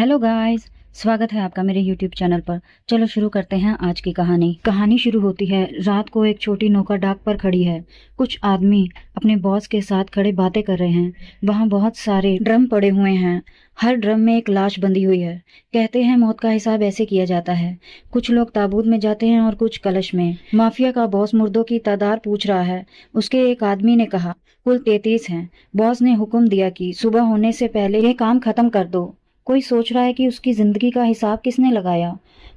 Hello guys, स्वागत है आपका मेरे यूट्यूब चैनल पर। चलो शुरू करते हैं आज की कहानी शुरू होती है। रात को एक छोटी नौका डाक पर खड़ी है। कुछ आदमी अपने बॉस के साथ खड़े बातें कर रहे हैं। वहाँ बहुत सारे ड्रम पड़े हुए हैं। हर ड्रम में एक लाश बंधी हुई है। कहते हैं मौत का हिसाब ऐसे किया जाता है। कुछ लोग ताबूत में जाते हैं और कुछ कलश में। माफिया का बॉस मुर्दों की तादाद पूछ रहा है। उसके एक आदमी ने कहा, कुल 33 हैं। बॉस ने हुक्म दिया कि सुबह होने से पहले ये काम खत्म कर दो। कोई सोच रहा है कि उसकी जिंदगी का हिसाब किसने लगाया।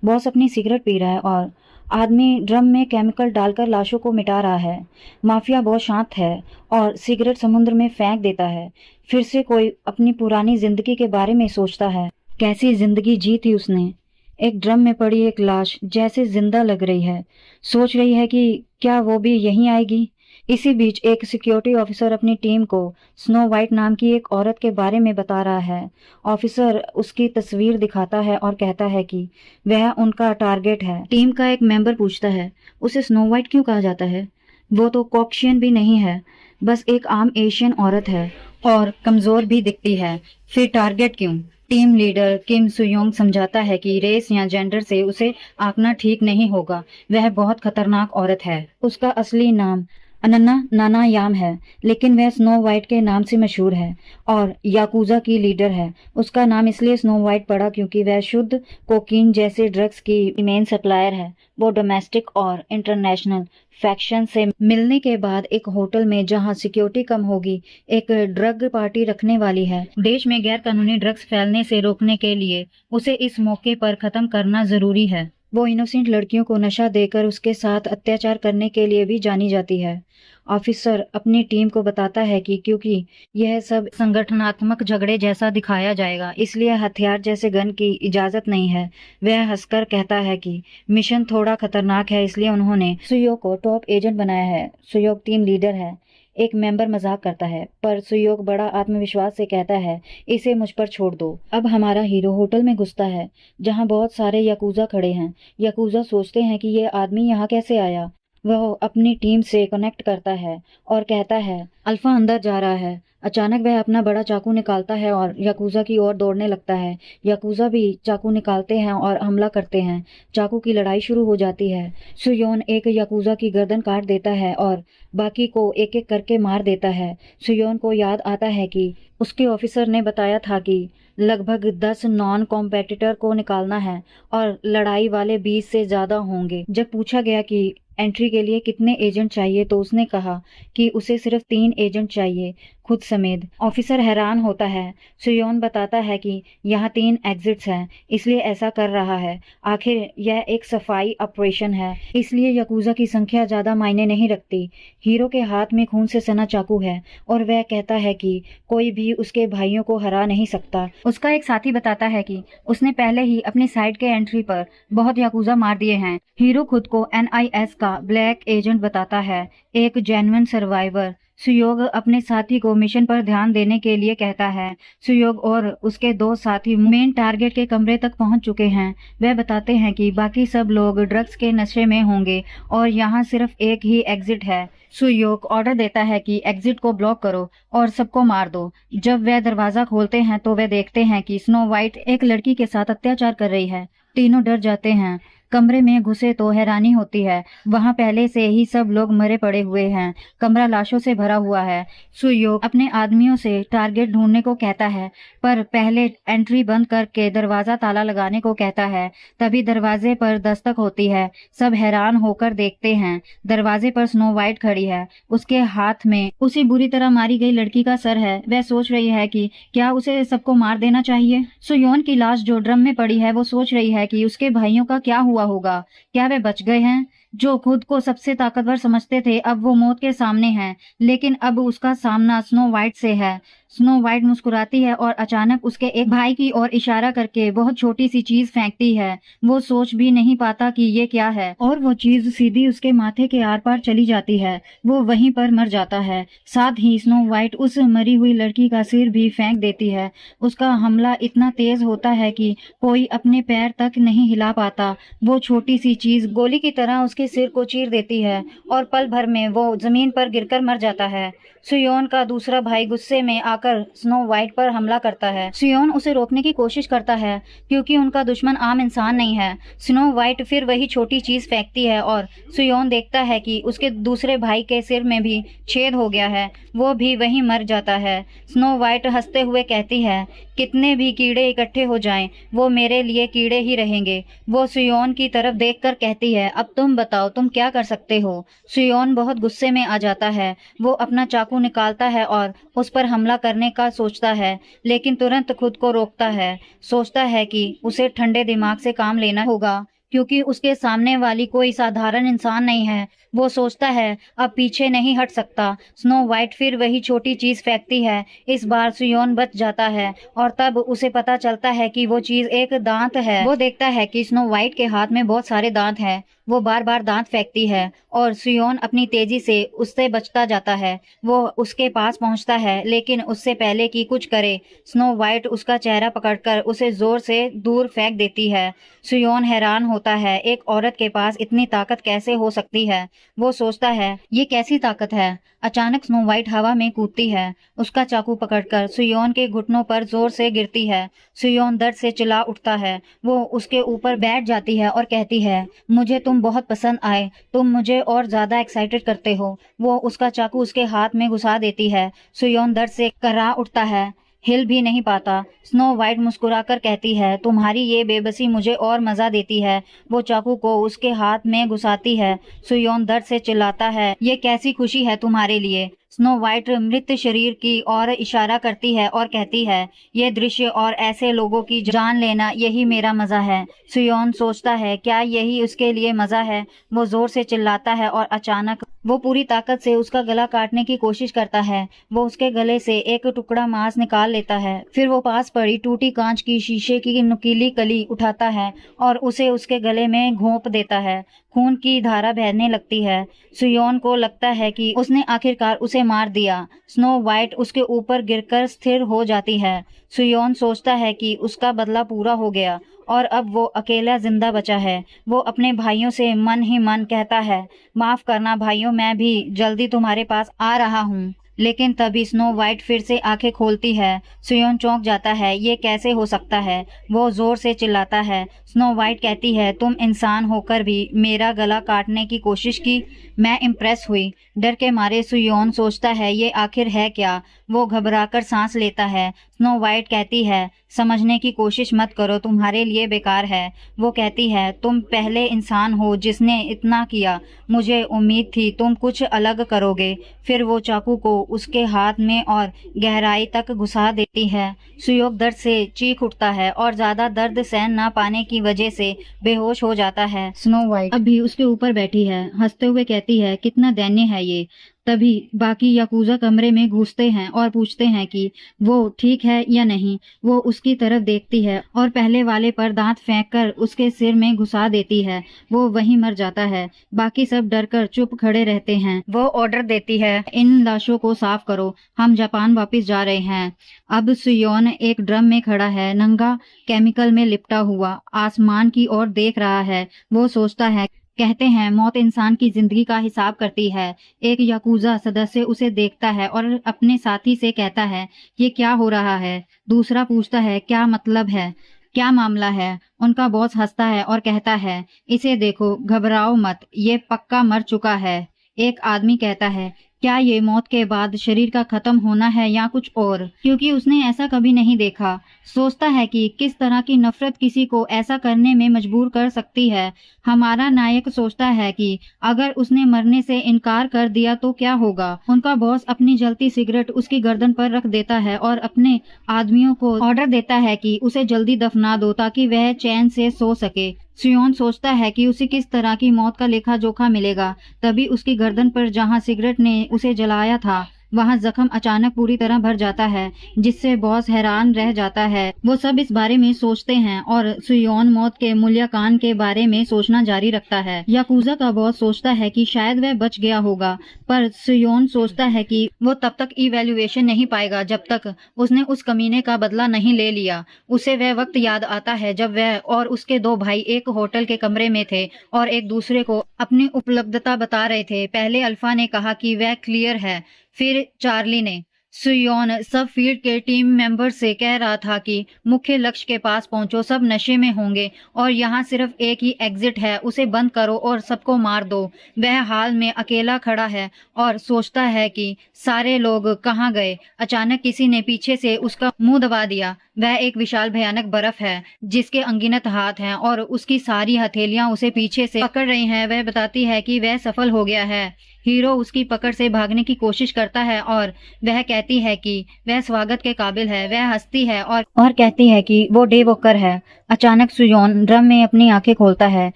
बॉस अपनी सिगरेट पी रहा है और आदमी ड्रम में केमिकल डालकर लाशों को मिटा रहा है। माफिया बहुत शांत है और सिगरेट समुद्र में फेंक देता है। फिर से कोई अपनी पुरानी जिंदगी के बारे में सोचता है। कैसी जिंदगी जी थी उसने। एक ड्रम में पड़ी एक लाश जैसे जिंदा लग रही है। सोच रही है कि क्या वो भी यहीं आएगी। इसी बीच एक सिक्योरिटी ऑफिसर अपनी टीम को स्नो वाइट नाम की एक औरत के बारे में बता रहा है। ऑफिसर उसकी तस्वीर दिखाता है और कहता है कि वह उनका टारगेट है। टीम का एक मेंबर पूछता है, उसे स्नो वाइट क्यों कहा जाता है? वो तो कॉकेशियन भी नहीं है, बस एक आम एशियन औरत है और कमजोर भी दिखती है। फिर टारगेट क्यों? टीम लीडर किम सुयोंग समझाता है कि रेस या जेंडर से उसे आंकना ठीक नहीं होगा। वह बहुत खतरनाक औरत है। उसका असली नाम अनन्ना नानायाम है, लेकिन वह स्नो वाइट के नाम से मशहूर है और याकूजा की लीडर है। उसका नाम इसलिए स्नो वाइट पड़ा क्योंकि वह शुद्ध कोकीन जैसे ड्रग्स की मेन सप्लायर है। वो डोमेस्टिक और इंटरनेशनल फैक्शन से मिलने के बाद एक होटल में, जहां सिक्योरिटी कम होगी, एक ड्रग पार्टी रखने वाली है। देश में गैर कानूनी ड्रग्स फैलने से रोकने के लिए उसे इस मौके पर खत्म करना जरूरी है। वो इनोसेंट लड़कियों को नशा देकर उसके साथ अत्याचार करने के लिए भी जानी जाती है। ऑफिसर अपनी टीम को बताता है कि क्योंकि यह सब संगठनात्मक झगड़े जैसा दिखाया जाएगा, इसलिए हथियार जैसे गन की इजाजत नहीं है। वह हंसकर कहता है कि मिशन थोड़ा खतरनाक है, इसलिए उन्होंने सुयोग को टॉप एजेंट बनाया है। सुयोग टीम लीडर है। एक मेंबर मजाक करता है, पर सुयोग बड़ा आत्मविश्वास से कहता है, इसे मुझ पर छोड़ दो। अब हमारा हीरो होटल में घुसता है, जहां बहुत सारे याकूजा खड़े हैं। याकूजा सोचते हैं कि ये आदमी यहाँ कैसे आया। वह अपनी टीम से कनेक्ट करता है और कहता है, अल्फा अंदर जा रहा है। अचानक वह अपना बड़ा चाकू निकालता है और याकूजा की ओर दौड़ने लगता है। याकूजा भी चाकू निकालते हैं और हमला करते हैं। चाकू की लड़ाई शुरू हो जाती है। सुयोन एक याकूजा की गर्दन काट देता है और बाकी को एक एक करके मार देता है। सुयोन को याद आता है कि उसके ऑफिसर ने बताया था कि लगभग 10 नॉन कॉम्पिटिटर को निकालना है और लड़ाई वाले 20 से ज्यादा होंगे। जब पूछा गया कि एंट्री के लिए कितने एजेंट चाहिए, तो उसने कहा कि उसे सिर्फ 3 एजेंट चाहिए, खुद समेत। ऑफिसर हैरान होता है। सुयोन बताता है कि यहाँ 3 एग्जिट्स हैं, इसलिए ऐसा कर रहा है। आखिर यह एक सफाई ऑपरेशन है, इसलिए याकूजा की संख्या ज्यादा मायने नहीं रखती। हीरो के हाथ में खून से सना चाकू है और वह कहता है कि कोई भी उसके भाइयों को हरा नहीं सकता। उसका एक साथी बताता है कि उसने पहले ही अपनी साइड के एंट्री पर बहुत याकूजा मार दिए हैं। हीरो खुद को NIS का ब्लैक एजेंट बताता है, एक जेन्युइन सर्वाइवर। सुयोग अपने साथी को मिशन पर ध्यान देने के लिए कहता है। सुयोग और उसके 2 साथी मेन टारगेट के कमरे तक पहुंच चुके हैं। वह बताते हैं कि बाकी सब लोग ड्रग्स के नशे में होंगे और यहाँ सिर्फ एक ही एग्जिट है। सुयोग ऑर्डर देता है कि एग्जिट को ब्लॉक करो और सबको मार दो। जब वह दरवाजा खोलते हैं तो वे देखते हैं कि स्नो वाइट एक लड़की के साथ अत्याचार कर रही है। तीनों डर जाते हैं। कमरे में घुसे तो हैरानी होती है। वहां पहले से ही सब लोग मरे पड़े हुए हैं। कमरा लाशों से भरा हुआ है। सुयोग अपने आदमियों से टारगेट ढूंढने को कहता है, पर पहले एंट्री बंद करके दरवाजा ताला लगाने को कहता है। तभी दरवाजे पर दस्तक होती है। सब हैरान होकर देखते हैं। दरवाजे पर स्नो वाइट खड़ी है। उसके हाथ में उसी बुरी तरह मारी गई लड़की का सर है। वह सोच रही है कि क्या उसे सबको मार देना चाहिए। सुयोन की लाश जो ड्रम में पड़ी है, वो सोच रही है कि उसके भाइयों का क्या हुआ होगा। क्या वे बच गए हैं? जो खुद को सबसे ताकतवर समझते थे, अब वो मौत के सामने हैं। लेकिन अब उसका सामना स्नो वाइट से है। स्नो वाइट मुस्कुराती है और अचानक उसके एक भाई की ओर इशारा करके बहुत छोटी सी चीज फेंकती है। वो सोच भी नहीं पाता कि ये क्या है और वो चीज सीधी उसके माथे के आर पार चली जाती है। वो वहीं पर मर जाता है। साथ ही स्नो वाइट उस मरी हुई लड़की का सिर भी फेंक देती है। उसका हमला इतना तेज होता है कि कोई अपने पैर तक नहीं हिला पाता। वो छोटी सी चीज गोली की तरह उसके सिर को चीर देती है और पल भर में वो जमीन पर गिरकर मर जाता है। सुयोन का दूसरा भाई गुस्से में आकर आकर स्नो वाइट पर हमला करता है। सुयोन उसे रोकने की कोशिश करता है क्योंकि उनका दुश्मन आम इंसान नहीं है। स्नो वाइट फिर वही छोटी चीज फेंकती है और सुयोन देखता है कि उसके दूसरे भाई के सिर में भी छेद हो गया है, वो भी वहीं मर जाता है। स्नो वाइट हंसते हुए कहती है, कितने भी कीड़े इकट्ठे हो जाएं, वो मेरे लिए कीड़े ही रहेंगे। वो सुयोन की तरफ देखकर कहती है, अब तुम बताओ तुम क्या कर सकते हो। सुयोन बहुत गुस्से में आ जाता है। वो अपना चाकू निकालता है और उस पर हमला करने का सोचता है, लेकिन तुरंत खुद को रोकता है। सोचता है कि उसे ठंडे दिमाग से काम लेना होगा क्योंकि उसके सामने वाली कोई साधारण इंसान नहीं है। वो सोचता है अब पीछे नहीं हट सकता। स्नो वाइट फिर वही छोटी चीज फेंकती है। इस बार सुयोन बच जाता है और तब उसे पता चलता है कि वो चीज एक दांत है। वो देखता है कि स्नो वाइट के हाथ में बहुत सारे दांत हैं। वो बार बार दांत फेंकती है और सुयोन अपनी तेजी से उससे बचता जाता है। वो उसके पास पहुंचता है, लेकिन उससे पहले कि कुछ करे स्नो वाइट उसका चेहरा पकड़कर उसे जोर से दूर फेंक देती है। सुयोन हैरान होता है, एक औरत के पास इतनी ताकत कैसे हो सकती है। वो सोचता है ये कैसी ताकत है। अचानक स्नो वाइट हवा में कूदती है। उसका चाकू पकड़कर सुयोन के घुटनों पर जोर से गिरती है। सुयोन दर्द से चिल्ला उठता है। वो उसके ऊपर बैठ जाती है और कहती है, मुझे तुम बहुत पसंद आए, तुम मुझे और ज्यादा एक्साइटेड करते हो। वो उसका चाकू उसके हाथ में घुसा देती है। सुयोन दर्द से कर्रा उठता है, हिल भी नहीं पाता। स्नो वाइट मुस्कुराकर कहती है, तुम्हारी ये बेबसी मुझे और मजा देती है। वो चाकू को उसके हाथ में घुसाती है। सुयोन दर्द से चिल्लाता है, ये कैसी खुशी है तुम्हारे लिए। स्नो वाइट मृत शरीर की ओर इशारा करती है और कहती है, ये दृश्य और ऐसे लोगों की जान लेना, यही मेरा मजा है। सुयोन सोचता है क्या यही उसके लिए मजा है। वो जोर से चिल्लाता है और अचानक वो पूरी ताकत से उसका गला काटने की कोशिश करता है। वो उसके गले से एक टुकड़ा मांस निकाल लेता है। फिर वो पास पड़ी टूटी कांच की शीशे की नुकीली कली उठाता है और उसे उसके गले में घोंप देता है। खून की धारा बहने लगती है। सुयोन को लगता है कि उसने आखिरकार उसे मार दिया। स्नो वाइट उसके ऊपर गिरकर स्थिर हो जाती है। सुयोन सोचता है कि उसका बदला पूरा हो गया और अब वो अकेला जिंदा बचा है। वो अपने भाइयों से मन ही मन कहता है, माफ करना भाइयों, मैं भी जल्दी तुम्हारे पास आ रहा हूँ। लेकिन तभी स्नो वाइट फिर से आंखें खोलती है। सुयोन चौंक जाता है, ये कैसे हो सकता है। वो जोर से चिल्लाता है। स्नो वाइट कहती है, तुम इंसान होकर भी मेरा गला काटने की कोशिश की। मैं इम्प्रेस हुई। डर के मारे सुयोन सोचता है ये आखिर है क्या। वो घबराकर सांस लेता है। स्नो वाइट कहती है, समझने की कोशिश मत करो, तुम्हारे लिए बेकार है। वो कहती है, तुम पहले इंसान हो जिसने इतना किया। मुझे उम्मीद थी तुम कुछ अलग करोगे। फिर वो चाकू को उसके हाथ में और गहराई तक घुसा देती है। सुयोग दर्द से चीख उठता है और ज्यादा दर्द सहन न पाने की वजह से बेहोश हो जाता है। स्नो वाइट अभी उसके ऊपर बैठी है, हंसते हुए कहती है, कितना दयनीय है ये। तभी बाकी याकूजा कमरे में घुसते हैं और पूछते हैं कि वो ठीक है या नहीं। वो उसकी तरफ देखती है और पहले वाले पर दांत फेंककर उसके सिर में घुसा देती है। वो वहीं मर जाता है। बाकी सब डरकर चुप खड़े रहते हैं। वो ऑर्डर देती है, इन लाशों को साफ करो, हम जापान वापस जा रहे हैं। अब सुयोन एक ड्रम में खड़ा है, नंगा, केमिकल में लिपटा हुआ, आसमान की ओर देख रहा है। वो सोचता है, कहते हैं मौत इंसान की जिंदगी का हिसाब करती है। एक याकूजा सदस्य उसे देखता है और अपने साथी से कहता है, ये क्या हो रहा है। दूसरा पूछता है, क्या मतलब है, क्या मामला है। उनका बॉस हंसता है और कहता है, इसे देखो, घबराओ मत, ये पक्का मर चुका है। एक आदमी कहता है, क्या ये मौत के बाद शरीर का खत्म होना है या कुछ और, क्योंकि उसने ऐसा कभी नहीं देखा। सोचता है कि किस तरह की नफरत किसी को ऐसा करने में मजबूर कर सकती है। हमारा नायक सोचता है कि अगर उसने मरने से इनकार कर दिया तो क्या होगा। उनका बॉस अपनी जलती सिगरेट उसकी गर्दन पर रख देता है और अपने आदमियों को ऑर्डर देता है कि उसे जल्दी दफना दो ताकि वह चैन से सो सके। सुयोन सोचता है कि उसे किस तरह की मौत का लेखा जोखा मिलेगा। तभी उसकी गर्दन पर जहां सिगरेट ने उसे जलाया था वहां जख्म अचानक पूरी तरह भर जाता है, जिससे बॉस हैरान रह जाता है। वो सब इस बारे में सोचते हैं और सुयोन मौत के मूल्यांकन के बारे में सोचना जारी रखता है। याकूजा का बॉस सोचता है कि शायद वह बच गया होगा, पर सुयोन सोचता है कि वो तब तक इवैल्यूएशन नहीं पाएगा जब तक उसने उस कमीने का बदला नहीं ले लिया। उसे वह वक्त याद आता है जब वह और उसके दो भाई एक होटल के कमरे में थे और एक दूसरे को अपनी उपलब्धता बता रहे थे। पहले अल्फा ने कहा कि वह क्लियर है, फिर चार्ली ने। सुयोन सब फील्ड के टीम मेंबर से कह रहा था कि मुख्य लक्ष्य के पास पहुंचो, सब नशे में होंगे और यहाँ सिर्फ एक ही एग्जिट है, उसे बंद करो और सबको मार दो। वह हाल में अकेला खड़ा है और सोचता है कि सारे लोग कहाँ गए। अचानक किसी ने पीछे से उसका मुंह दबा दिया। वह एक विशाल भयानक बर्फ है जिसके अनगिनत हाथ हैं और उसकी सारी हथेलियां उसे पीछे से पकड़ रही हैं। वह बताती है कि वह सफल हो गया है। हीरो उसकी पकड़ से भागने की कोशिश करता है और वह कहती है कि वह स्वागत के काबिल है। वह हंसती है और कहती है कि वो डे वॉकर है। अचानक सुयोन ड्रम में अपनी आंखें खोलता है।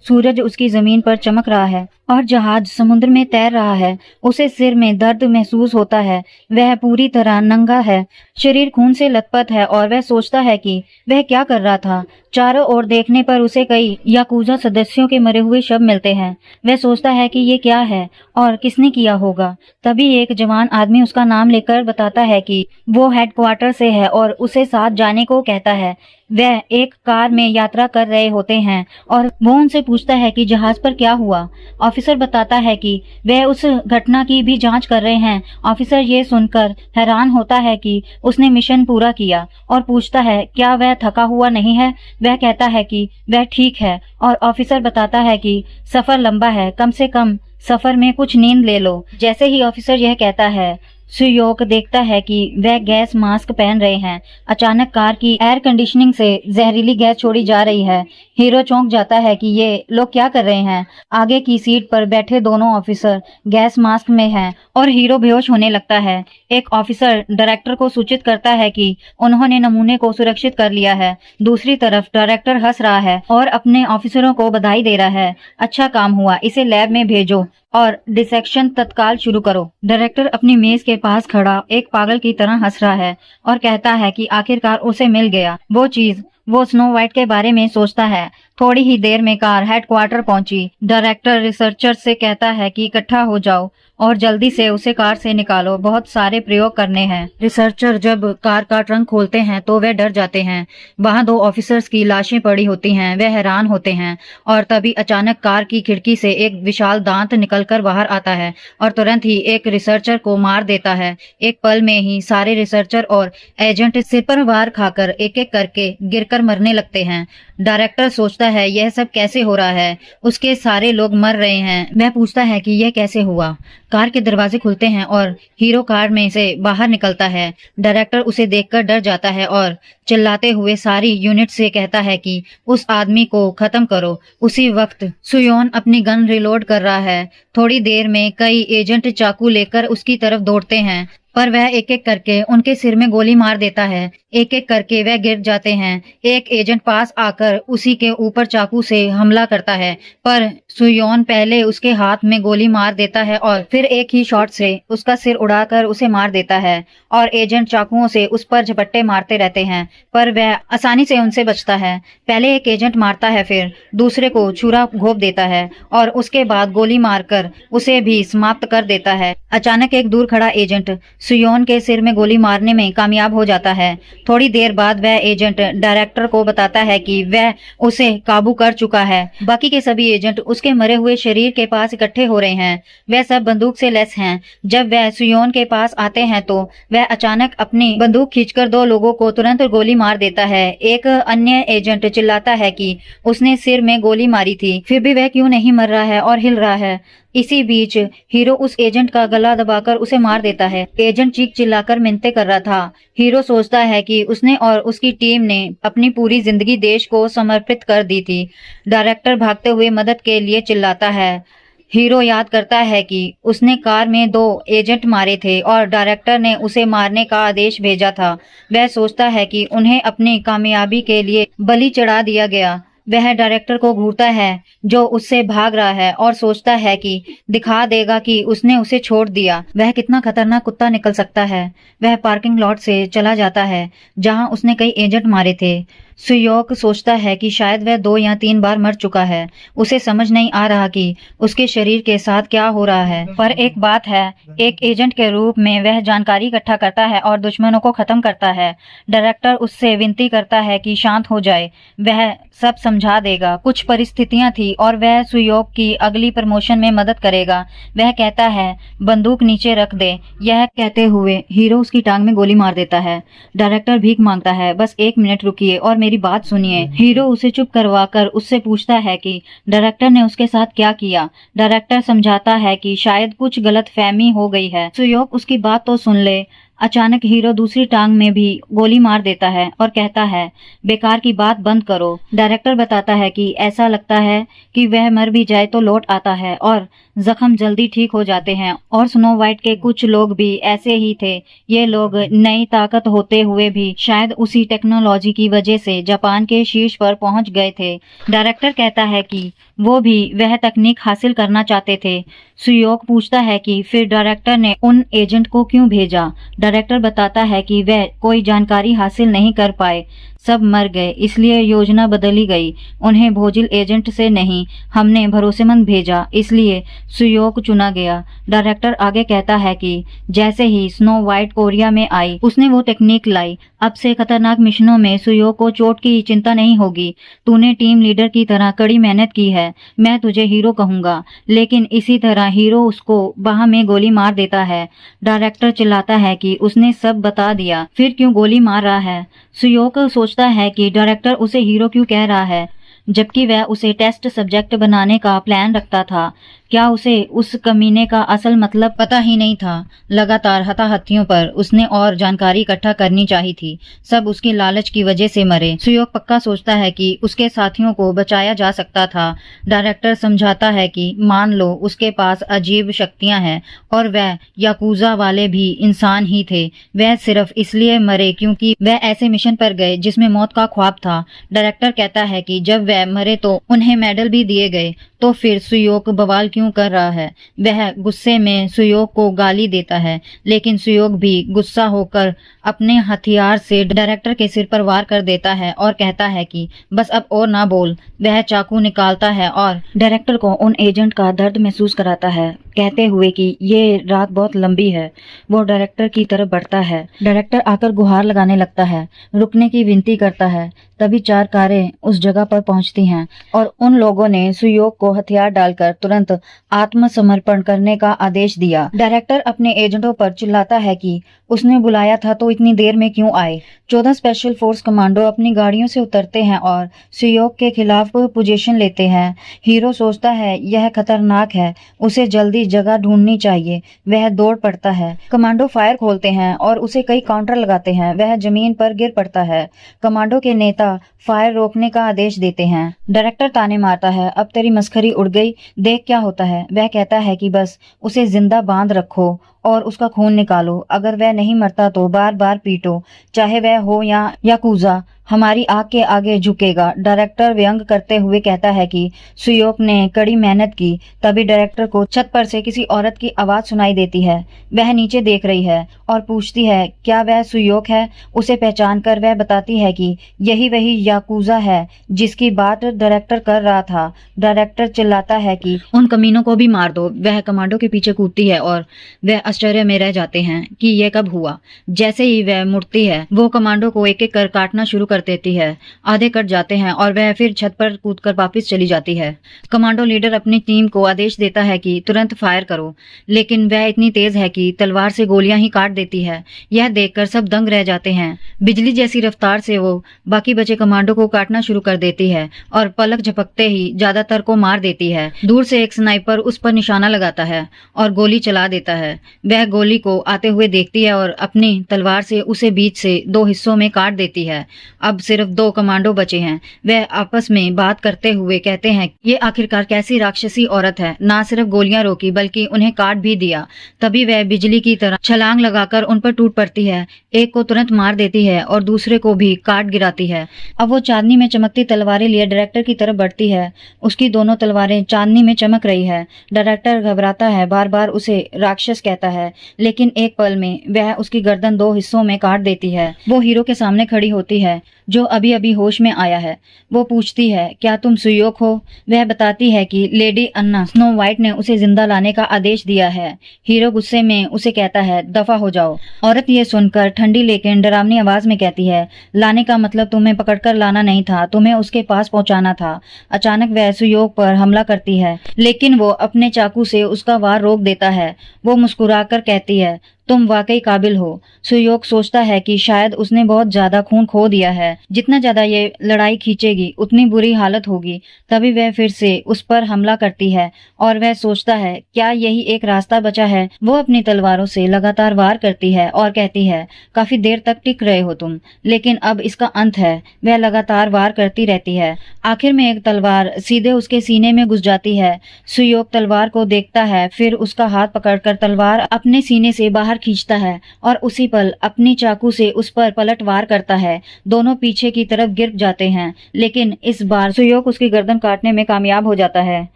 सूरज उसकी जमीन पर चमक रहा है और जहाज समुद्र में तैर रहा है। उसे सिर में दर्द महसूस होता है। वह पूरी तरह नंगा है, शरीर खून से लथपथ है और वह सोचता है कि वह क्या कर रहा था। चारों ओर देखने पर उसे कई याकूजा सदस्यों के मरे हुए शव मिलते हैं। वह सोचता है कि ये क्या है और किसने किया होगा। तभी एक जवान आदमी उसका नाम लेकर बताता है कि वो हेडक्वार्टर से है और उसे साथ जाने को कहता है। वह एक कार में यात्रा कर रहे होते हैं और वो उनसे पूछता है कि जहाज पर क्या हुआ। ऑफिसर बताता है कि वह उस घटना की भी जांच कर रहे हैं। ऑफिसर ये सुनकर हैरान होता है कि उसने मिशन पूरा किया और पूछता है क्या वह थका हुआ नहीं है। वह कहता है कि वह ठीक है और ऑफिसर बताता है कि सफर लंबा है, कम से कम सफर में कुछ नींद ले लो। जैसे ही ऑफिसर यह कहता है, सुयोक देखता है कि वह गैस मास्क पहन रहे हैं। अचानक कार की एयर कंडीशनिंग से जहरीली गैस छोड़ी जा रही है। हीरो चौंक जाता है कि ये लोग क्या कर रहे हैं। आगे की सीट पर बैठे दोनों ऑफिसर गैस मास्क में हैं और हीरो बेहोश होने लगता है। एक ऑफिसर डायरेक्टर को सूचित करता है कि उन्होंने नमूने को सुरक्षित कर लिया है। दूसरी तरफ डायरेक्टर हंस रहा है और अपने ऑफिसरों को बधाई दे रहा है। अच्छा काम हुआ, इसे लैब में भेजो और डिसेक्शन तत्काल शुरू करो। डायरेक्टर अपनी मेज के पास खड़ा एक पागल की तरह हंस रहा है और कहता है कि आखिरकार उसे मिल गया वो चीज। वो स्नो वाइट के बारे में सोचता है। थोड़ी ही देर में कार हेडक्वार्टर पहुंची। डायरेक्टर रिसर्चर से कहता है कि इकट्ठा हो जाओ और जल्दी से उसे कार से निकालो, बहुत सारे प्रयोग करने हैं। रिसर्चर जब कार का ट्रंक खोलते हैं तो वे डर जाते हैं। वहां दो ऑफिसर्स की लाशें पड़ी होती हैं। वे हैरान होते हैं और तभी अचानक कार की खिड़की से एक विशाल दांत निकलकर बाहर आता है और तुरंत ही एक रिसर्चर को मार देता है। एक पल में ही सारे रिसर्चर और एजेंट सिर पर वार खाकर एक एक करके गिरकर मरने लगते हैं। डायरेक्टर सोचता है यह सब कैसे हो रहा है, उसके सारे लोग मर रहे हैं। वह पूछता है कि यह कैसे हुआ। कार के दरवाजे खुलते हैं और हीरो कार में से बाहर निकलता है। डायरेक्टर उसे देखकर डर जाता है और चिल्लाते हुए सारी यूनिट से कहता है कि उस आदमी को खत्म करो। उसी वक्त सुयोन अपनी गन रिलोड कर रहा है। थोड़ी देर में कई एजेंट चाकू लेकर उसकी तरफ दौड़ते हैं पर वह एक एक करके उनके सिर में गोली मार देता है। एक एक करके वह गिर जाते हैं। एक एजेंट पास आकर उसी के ऊपर चाकू से हमला करता है पर सुयोन पहले उसके हाथ में गोली मार देता है और फिर एक ही शॉट से उसका सिर उड़ाकर उसे मार देता है और एजेंट चाकुओं से उस पर झपट्टे मारते रहते हैं पर वह आसानी से उनसे बचता है। पहले एक एजेंट मारता है, फिर दूसरे को छुरा घोंप देता है और उसके बाद गोली मारकर उसे भी समाप्त कर देता है। अचानक एक दूर खड़ा एजेंट सुयोन के सिर में गोली मारने में कामयाब हो जाता है। थोड़ी देर बाद वह एजेंट डायरेक्टर को बताता है कि वह उसे काबू कर चुका है। बाकी के सभी एजेंट उसके मरे हुए शरीर के पास इकट्ठे हो रहे हैं। वह सब बंदूक से लैस हैं। जब वह सुयोन के पास आते हैं तो वह अचानक अपनी बंदूक खींचकर दो लोगों को तुरंत गोली मार देता है। एक अन्य एजेंट चिल्लाता है कि उसने सिर में गोली मारी थी, फिर भी वह क्यों नहीं मर रहा है और हिल रहा है। इसी बीच हीरो उस एजेंट का गला दबाकर उसे मार देता है। एजेंट चीख चिल्लाकर मिन्नतें कर रहा था। हीरो सोचता है कि उसने और उसकी टीम ने अपनी पूरी जिंदगी देश को समर्पित कर दी थी। डायरेक्टर भागते हुए मदद के लिए चिल्लाता है। हीरो याद करता है कि उसने कार में दो एजेंट मारे थे और डायरेक्टर ने उसे मारने का आदेश भेजा था। वह सोचता है कि उन्हें अपनी कामयाबी के लिए बलि चढ़ा दिया गया। वह डायरेक्टर को घूरता है जो उससे भाग रहा है और सोचता है कि दिखा देगा कि उसने उसे छोड़ दिया। वह कितना खतरनाक कुत्ता निकल सकता है। वह पार्किंग लॉट से चला जाता है जहां उसने कई एजेंट मारे थे। सुयोग सोचता है कि शायद वह 2 या 3 बार मर चुका है। उसे समझ नहीं आ रहा कि उसके शरीर के साथ क्या हो रहा है। पर एक बात है, एक एजेंट के रूप में वह जानकारी इकट्ठा करता है और दुश्मनों को खत्म करता है। डायरेक्टर उससे विनती करता है कि शांत हो जाए, वह सब समझा देगा। कुछ परिस्थितियां थी और वह सुयोग की अगली प्रमोशन में मदद करेगा। वह कहता है, बंदूक नीचे रख दे। यह कहते हुए हीरो उसकी टांग में गोली मार देता है। डायरेक्टर भीख मांगता है, बस 1 मिनट रुकिए और मेरी बात सुनिए। हीरो उसे चुप करवाकर उससे पूछता है कि डायरेक्टर ने उसके साथ क्या किया। डायरेक्टर समझाता है कि शायद कुछ गलतफहमी हो गई है। सुयोग उसकी बात तो सुन ले। अचानक हीरो दूसरी टांग में भी गोली मार देता है और कहता है, बेकार की बात बंद करो। डायरेक्टर बताता है कि ऐसा लगता है कि वह मर भी जाए तो लौट आता है और जख्म जल्दी ठीक हो जाते हैं। और स्नो वाइट के कुछ लोग भी ऐसे ही थे। ये लोग नई ताकत होते हुए भी शायद उसी टेक्नोलॉजी की वजह से जापान के शीर्ष पर पहुंच गए थे। डायरेक्टर कहता है कि वो भी वह तकनीक हासिल करना चाहते थे। सुयोग पूछता है कि फिर डायरेक्टर ने उन एजेंट को क्यों भेजा। डायरेक्टर बताता है कि वह कोई जानकारी हासिल नहीं कर पाए, सब मर गए, इसलिए योजना बदली गई। उन्हें भोजिल एजेंट से नहीं, हमने भरोसेमंद भेजा, इसलिए सुयोग चुना गया। डायरेक्टर आगे कहता है कि जैसे ही स्नो वाइट कोरिया में आई, उसने वो टेक्निक लाई। अब से खतरनाक मिशनों में सुयोग को चोट की चिंता नहीं होगी। तूने टीम लीडर की तरह कड़ी मेहनत की है, मैं तुझे हीरो कहूंगा। लेकिन इसी तरह हीरो उसको बाह में गोली मार देता है। डायरेक्टर चिल्लाता है कि उसने सब बता दिया, फिर क्यों गोली मार रहा है। सुयोग सोचता है कि डायरेक्टर उसे हीरो क्यों कह रहा है, जबकि वह उसे टेस्ट सब्जेक्ट बनाने का प्लान रखता था। क्या उसे उस कमीने का असल मतलब पता ही नहीं था। लगातार हताहतियों पर उसने और जानकारी इकट्ठा करनी चाहिए थी। सब उसकी लालच की वजह से मरे। सुयोग पक्का सोचता है कि उसके साथियों को बचाया जा सकता था। डायरेक्टर समझाता है कि मान लो उसके पास अजीब शक्तियां हैं और वह याकूजा वाले भी इंसान ही थे। वह सिर्फ इसलिए मरे क्योंकि वह ऐसे मिशन पर गए जिसमें मौत का ख्वाब था। डायरेक्टर कहता है कि जब वह मरे तो उन्हें मेडल भी दिए गए, तो फिर सुयोग बवाल क्यों कर रहा है। वह गुस्से में सुयोग को गाली देता है, लेकिन सुयोग भी गुस्सा होकर अपने हथियार से डायरेक्टर के सिर पर वार कर देता है और कहता है कि बस अब और ना बोल। वह चाकू निकालता है और डायरेक्टर को उन एजेंट का दर्द महसूस कराता है, कहते हुए कि ये रात बहुत लंबी है। वो डायरेक्टर की तरफ बढ़ता है। डायरेक्टर आकर गुहार लगाने लगता है, रुकने की विनती करता है। तभी 4 कारें उस जगह पर पहुंचती हैं और उन लोगों ने सुयोग को हथियार डालकर तुरंत आत्मसमर्पण करने का आदेश दिया। डायरेक्टर अपने एजेंटों पर चिल्लाता है कि उसने बुलाया था तो इतनी देर में क्यों आए। 14 स्पेशल फोर्स कमांडो अपनी गाड़ियों से उतरते हैं और सुयोग के खिलाफ पोजीशन लेते हैं। हीरो सोचता है यह खतरनाक है, उसे जल्दी जगह ढूंढनी चाहिए। वह दौड़ पड़ता है। कमांडो फायर खोलते हैं और उसे कई काउंटर लगाते हैं। वह जमीन पर गिर पड़ता है। कमांडो के नेता फायर रोकने का आदेश देते हैं। डायरेक्टर ताने मारता है, अब तेरी मस्खरी उड़ गई, देख क्या होता है। वह कहता है कि बस उसे जिंदा बांध रखो और उसका खून निकालो। अगर वह नहीं मरता तो बार बार पीटो, चाहे वह हो या याकूजा, हमारी आग के आगे झुकेगा। डायरेक्टर व्यंग करते हुए कहता है कि सुयोग ने कड़ी मेहनत की। तभी डायरेक्टर को छत पर से किसी औरत की आवाज सुनाई देती है। वह नीचे देख रही है और पूछती है क्या वह सुयोग है। उसे पहचान कर वह बताती है कि यही वही याकूजा है जिसकी बात डायरेक्टर कर रहा था। डायरेक्टर चिल्लाता है कि उन कमीनों को भी मार दो। वह कमांडो के पीछे कूदती है और वह आश्चर्य में रह जाते हैं कि यह कब हुआ। जैसे ही वह मुड़ती है, वो कमांडो को एक एक कर काटना शुरू कर देती है। आधे कट जाते हैं और वह फिर छत पर कूदकर वापस चली जाती है। कमांडो लीडर अपनी टीम को आदेश देता है कि तुरंत फायर करो, लेकिन वह इतनी तेज है कि तलवार से गोलियां ही काट देती है। यह देखकर सब दंग रह जाते हैं। बिजली जैसी रफ्तार से वो बाकी बचे कमांडो को काटना शुरू कर देती है और पलक झपकते ही ज्यादातर को मार देती है। दूर से एक स्नाइपर उस पर निशाना लगाता है और गोली चला देता है। वह गोली को आते हुए देखती है और अपनी तलवार से उसे बीच से 2 हिस्सों में काट देती है। अब सिर्फ 2 कमांडो बचे हैं। वह आपस में बात करते हुए कहते हैं ये आखिरकार कैसी राक्षसी औरत है, ना सिर्फ गोलियां रोकी बल्कि उन्हें काट भी दिया। तभी वह बिजली की तरह छलांग लगाकर उन पर टूट पड़ती है। एक को तुरंत मार देती है और दूसरे को भी काट गिराती है। अब वो चांदनी में चमकती तलवारें लिए डायरेक्टर की तरफ बढ़ती है। उसकी दोनों तलवारें चांदनी में चमक रही है। डायरेक्टर घबराता है, बार बार उसे राक्षस कहता है, लेकिन एक पल में वह उसकी गर्दन 2 हिस्सों में काट देती है। वो हीरो के सामने खड़ी होती है। जो अभी अभी होश में आया है। वो पूछती है, क्या तुम सुयोग हो? वह बताती है कि लेडी अन्ना स्नो वाइट ने उसे जिंदा लाने का आदेश दिया है। हीरो गुस्से में उसे कहता है, दफा हो जाओ। औरत ये सुनकर ठंडी लेकिन डरावनी आवाज में कहती है, लाने का मतलब तुम्हें पकड़कर लाना नहीं था, तुम्हें उसके पास पहुंचाना था। अचानक वह सुयोग पर हमला करती है, लेकिन वो अपने चाकू से उसका वार रोक देता है। वो मुस्कुराकर कहती है, तुम वाकई काबिल हो। सुयोग सोचता है कि शायद उसने बहुत ज्यादा खून खो दिया है। जितना ज्यादा ये लड़ाई खींचेगी उतनी बुरी हालत होगी। तभी वह फिर से उस पर हमला करती है और वह सोचता है, क्या यही एक रास्ता बचा है। वो अपनी तलवारों से लगातार वार करती है और कहती है, काफी देर तक टिक रहे हो तुम, लेकिन अब इसका अंत है। वह लगातार वार करती रहती है। आखिर में एक तलवार सीधे उसके सीने में घुस जाती है। सुयोग तलवार को देखता है, फिर उसका हाथ पकड़कर तलवार अपने सीने से बाहर खींचता है और उसी पल अपनी चाकू से उस पर पलट वार करता है। दोनों पीछे की तरफ गिर जाते हैं, लेकिन इस बार सुयोग उसकी गर्दन काटने में कामयाब हो जाता है।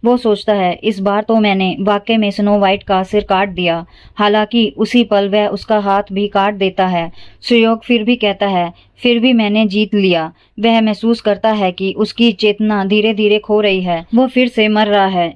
वो सोचता है, इस बार तो मैंने वाकई में स्नो वाइट का सिर काट दिया। हालांकि उसी पल वह उसका हाथ भी काट देता है। सुयोग फिर भी कहता है, फिर भी मैंने जीत लिया। वह महसूस करता है कि उसकी चेतना धीरे धीरे खो रही है। वो फिर से मर रहा है।